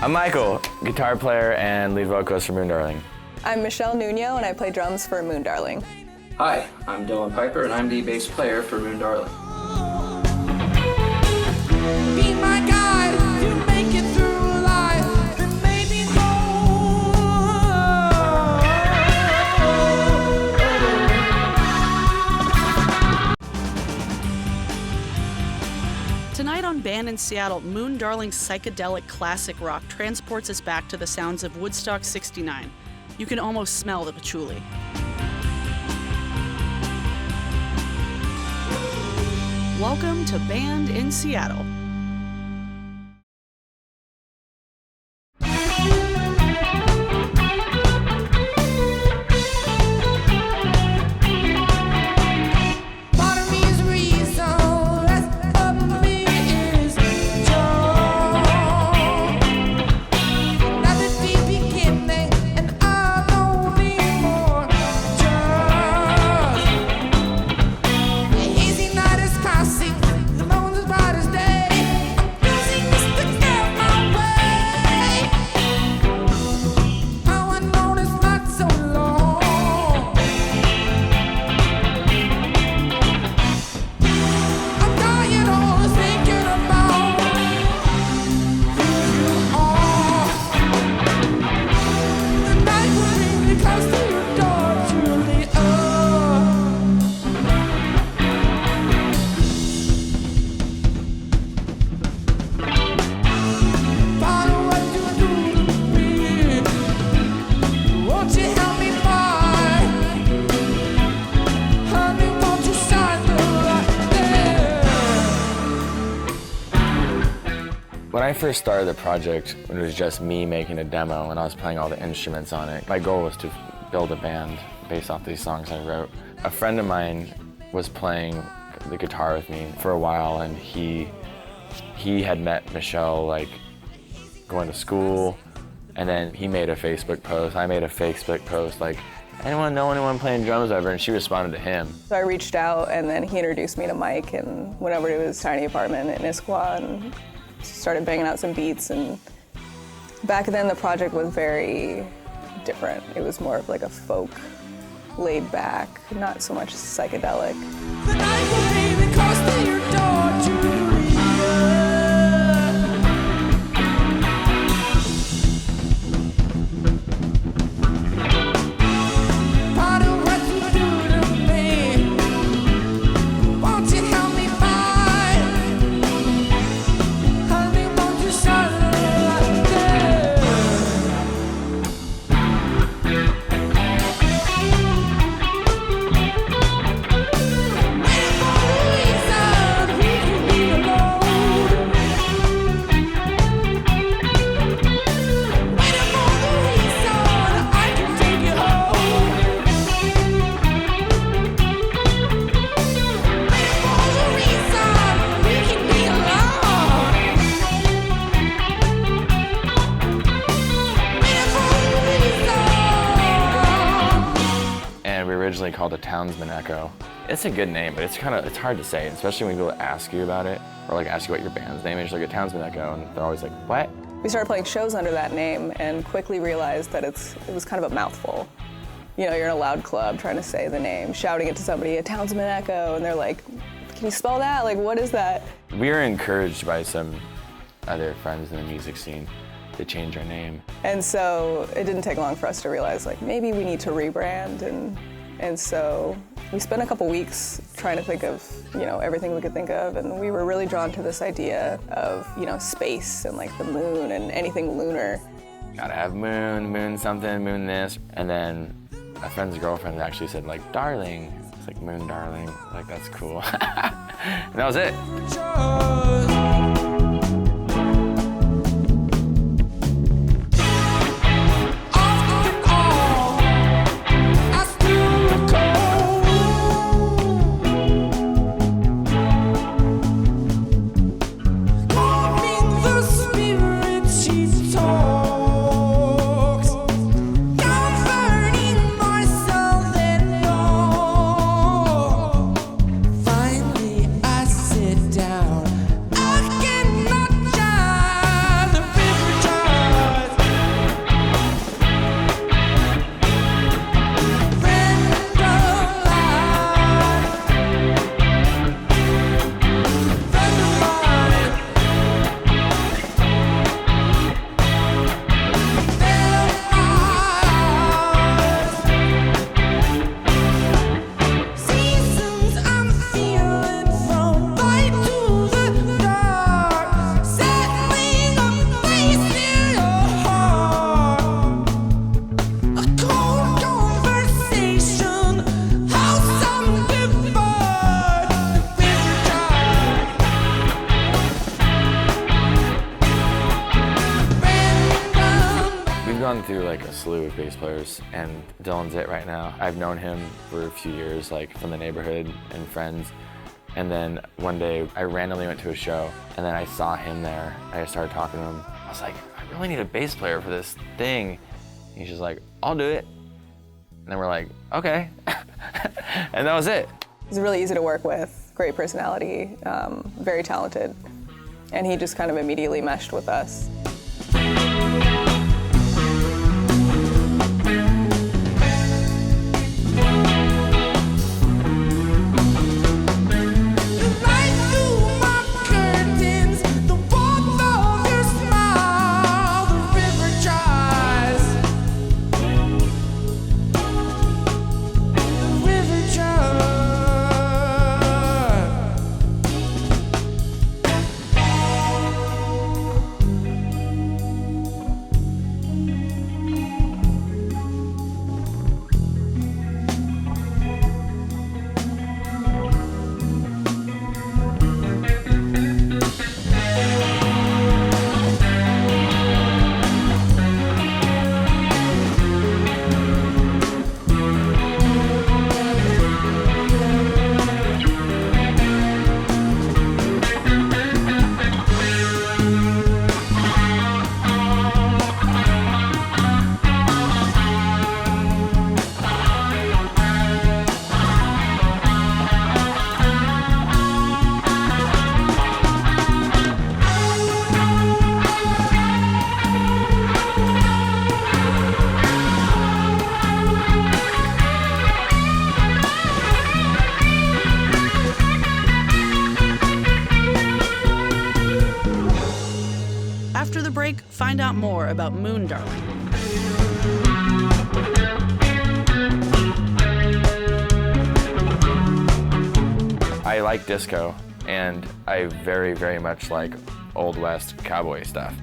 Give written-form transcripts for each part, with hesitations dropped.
I'm Michael, guitar player and lead vocalist for Moon Darling. I'm Michelle Nuno, and I play drums for Moon Darling. Hi, I'm Dylan Piper, and I'm the bass player for Moon Darling. Be my guide, you make it through life, and maybe Tonight on Band in Seattle, Moon Darling's psychedelic classic rock transports us back to the sounds of Woodstock '69. You can almost smell the patchouli. Welcome to Band in Seattle. When I first started the project, it was just me making a demo and I was playing all the instruments on it. My goal was to build a band based off these songs I wrote. A friend of mine was playing the guitar with me for a while, and he had met Michelle like going to school, and then he made a Facebook post. I made a Facebook post like, anyone know anyone playing drums ever? And she responded to him. So I reached out, and then he introduced me to Mike, and went over to his tiny apartment in Issaquah and started banging out some beats. And back then the project was very different. It was more of like a folk, laid back, not so much psychedelic. the night will be close to your door, Julia. Part of what you do to me, won't you help me find? Honey, won't you shine like that? Waiting for the reason we can be alone. Waiting for the reason I can take you home. Waiting for the reason we can be alone. Waiting for the reason. And we originally called it Townsman Echo. It's a good name, but it's hard to say, especially when people ask you about it, or like ask you what your band's name is, like a Townsman Echo, and they're always like, what? We started playing shows under that name and quickly realized that it was kind of a mouthful. You know, you're in a loud club trying to say the name, shouting it to somebody, a Townsman Echo, and they're like, can you spell that? Like, what is that? We were encouraged by some other friends in the music scene to change our name. And so it didn't take long for us to realize, like, maybe we need to rebrand. And so we spent a couple weeks trying to think of, you know, everything we could think of. And we were really drawn to this idea of, you know, space and like the moon and anything lunar. Gotta have moon something, moon this. And then a friend's girlfriend actually said like, darling. It's like Moon Darling, like that's cool. And that was it. Finally, I sit down. I gone through like a slew of bass players, and Dylan's it right now. I've known him for a few years, like from the neighborhood and friends. And then one day I randomly went to a show, and then I saw him there. I started talking to him. I was like, I really need a bass player for this thing. And he's just like, I'll do it. And then we're like, okay. And that was it. He's really easy to work with, great personality, very talented. And he just kind of immediately meshed with us. After the break, find out more about Moon Darling. I like disco, and I very, very much like Old West cowboy stuff.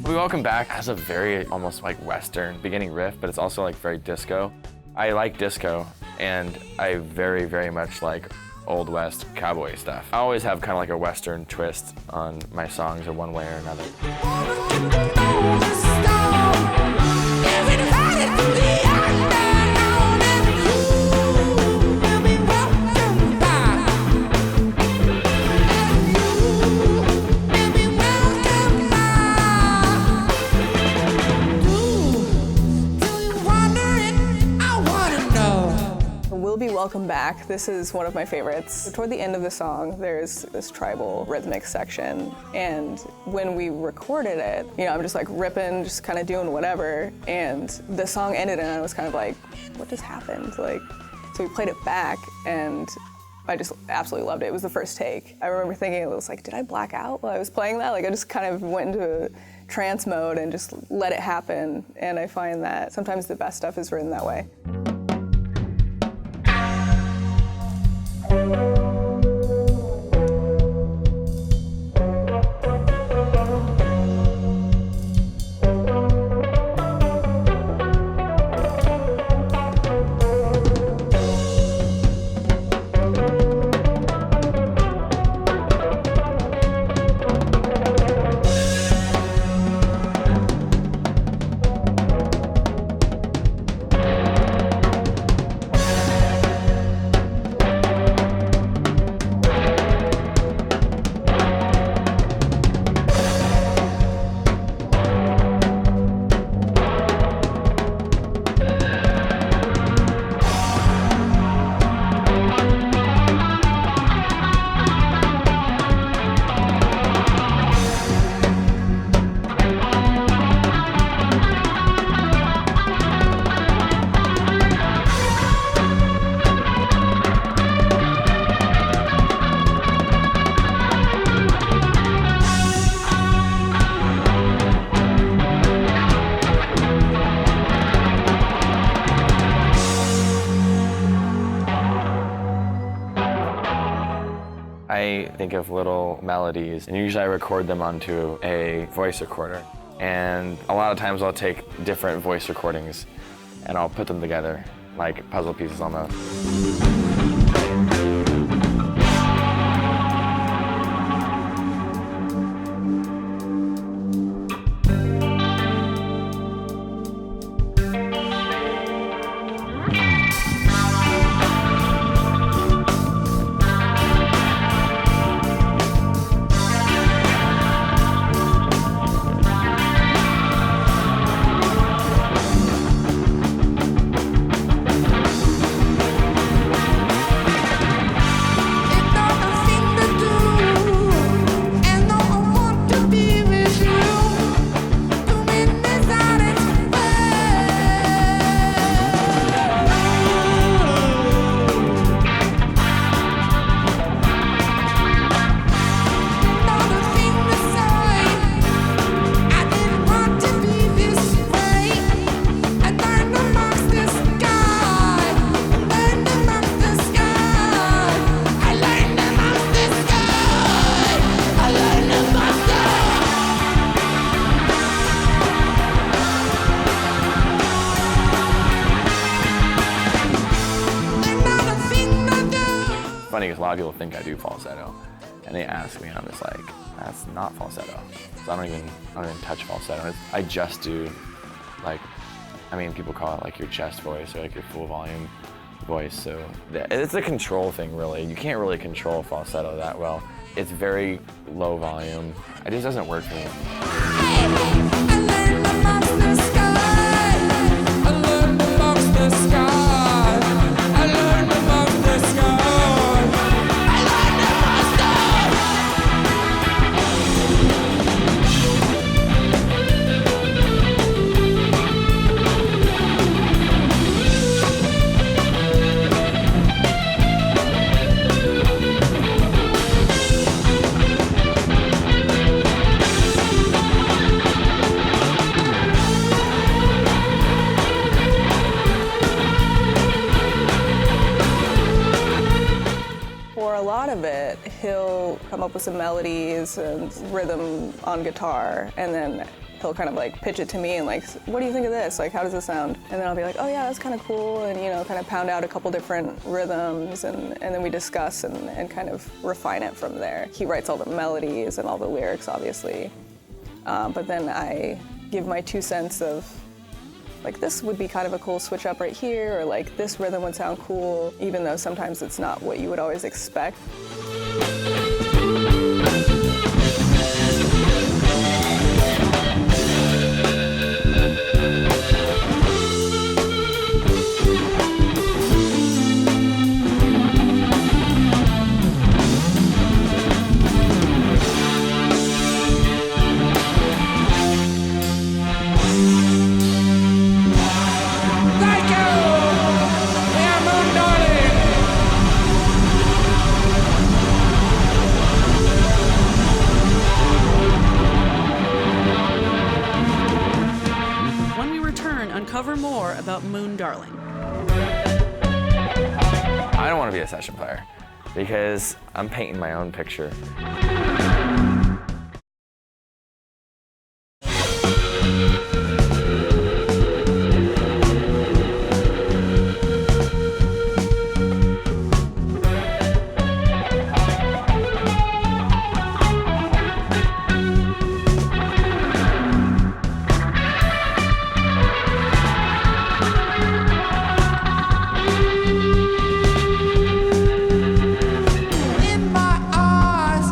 Welcome Back has a very almost like Western beginning riff, but it's also like very disco. I like disco, and I very, very much like Old West cowboy stuff. I always have kind of like a Western twist on my songs in one way or another. Welcome Back. This is one of my favorites. Toward the end of the song, there's this tribal rhythmic section, and when we recorded it, I'm just like ripping, just kind of doing whatever, and the song ended and I was kind of like, what just happened? So we played it back, and I just absolutely loved it. It was the first take. I remember thinking, it was like, did I black out while I was playing that? I just kind of went into a trance mode and just let it happen, and I find that sometimes the best stuff is written that way. I think of little melodies, and usually I record them onto a voice recorder. And a lot of times I'll take different voice recordings and I'll put them together like puzzle pieces almost. Funny because a lot of people think I do falsetto, and they ask me, and I'm just like, that's not falsetto. So I don't even touch falsetto. I just do, like, I mean, people call it like your chest voice or like your full volume voice. So it's a control thing, really. You can't really control falsetto that well. It's very low volume. It just doesn't work for me. For a lot of it, he'll come up with some melodies and rhythm on guitar, and then he'll kind of like pitch it to me and like, what do you think of this? Like, how does this sound? And then I'll be like, oh yeah, that's kind of cool, and kind of pound out a couple different rhythms, and then we discuss and kind of refine it from there. He writes all the melodies and all the lyrics, obviously, but then I give my 2 cents of, like, this would be kind of a cool switch up right here, or like this rhythm would sound cool, even though sometimes it's not what you would always expect. Uncover more about Moon Darling. I don't want to be a session player because I'm painting my own picture. In my eyes,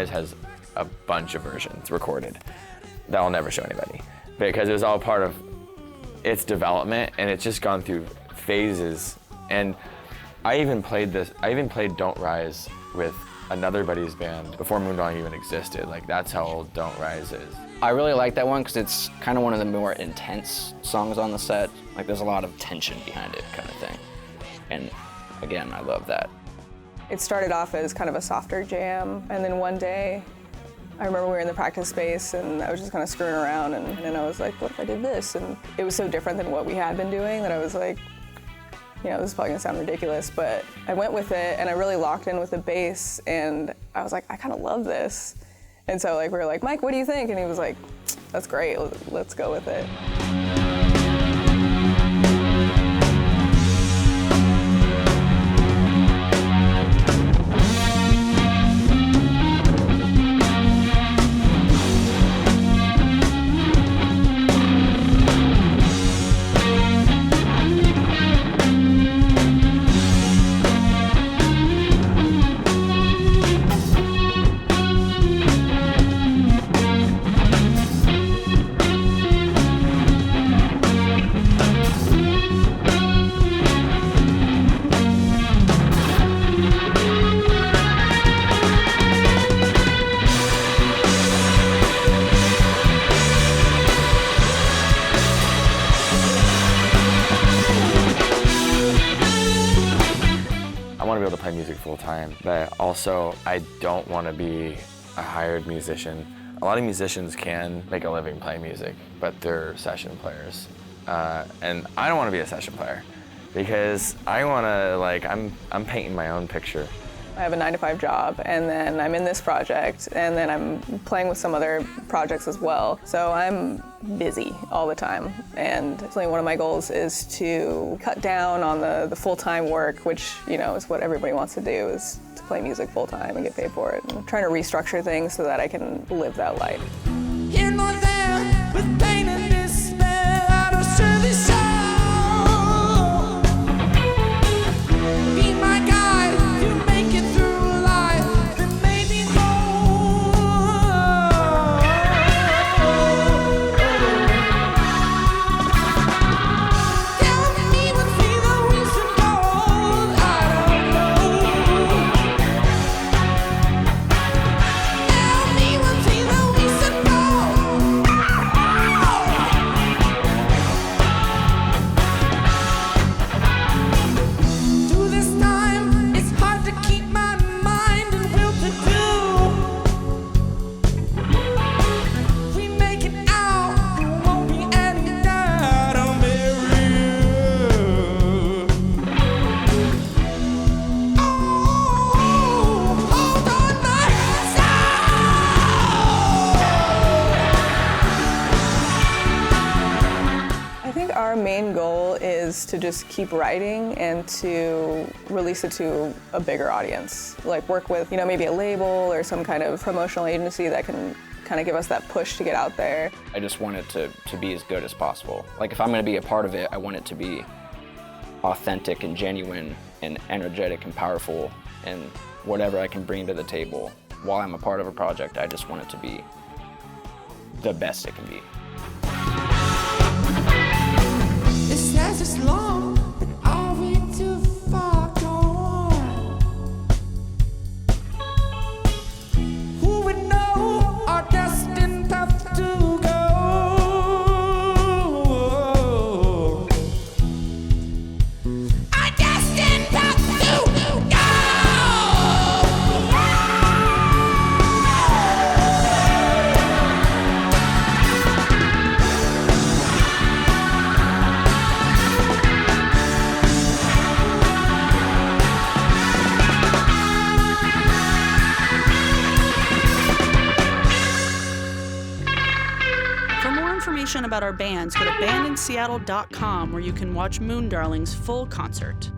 Rise has a bunch of versions recorded that I'll never show anybody because it was all part of its development, and it's just gone through phases. And I even played Don't Rise with another buddy's band before Moondawning even existed. Like, that's how old Don't Rise is. I really like that one because it's kind of one of the more intense songs on the set. Like, there's a lot of tension behind it, kind of thing. And again, I love that. It started off as kind of a softer jam, and then one day, I remember we were in the practice space and I was just kind of screwing around, and then I was like, what if I did this? And it was so different than what we had been doing that I was like, you know, this is probably gonna sound ridiculous, but I went with it and I really locked in with the bass, and I was like, I kind of love this. And so like we were like, Mike, what do you think? And he was like, that's great, let's go with it. I want to be able to play music full time, but also I don't want to be a hired musician. A lot of musicians can make a living playing music, but they're session players. And I don't want to be a session player because I want to, like, I'm painting my own picture. I have a 9-to-5 job, and then I'm in this project, and then I'm playing with some other projects as well. So I'm busy all the time, and definitely one of my goals is to cut down on the full-time work, which, you know, is what everybody wants to do, is to play music full-time and get paid for it. And I'm trying to restructure things so that I can live that life. Here nor there, with pain and despair, I don't surely show. Be my guide, you make it through life, then maybe more. Tell me what's the reason gold, I don't know. Tell me what's the reason gold. Do this time, it's hard to keep my mind and will to do. We make it out, there won't be any doubt I'll marry you. Oh, hold on my I think our main goal is to just keep writing and to release it to a bigger audience. Like work with, you know, maybe a label or some kind of promotional agency that can kind of give us that push to get out there. I just want it to be as good as possible. Like, if I'm going to be a part of it, I want it to be authentic and genuine and energetic and powerful, and whatever I can bring to the table while I'm a part of a project, I just want it to be the best it can be. It says it's long, but are we too far gone? Who would know our destined path to go? Our destined path to go! For more information about our bands, go to bandinseattle.com, where you can watch Moondarling's full concert.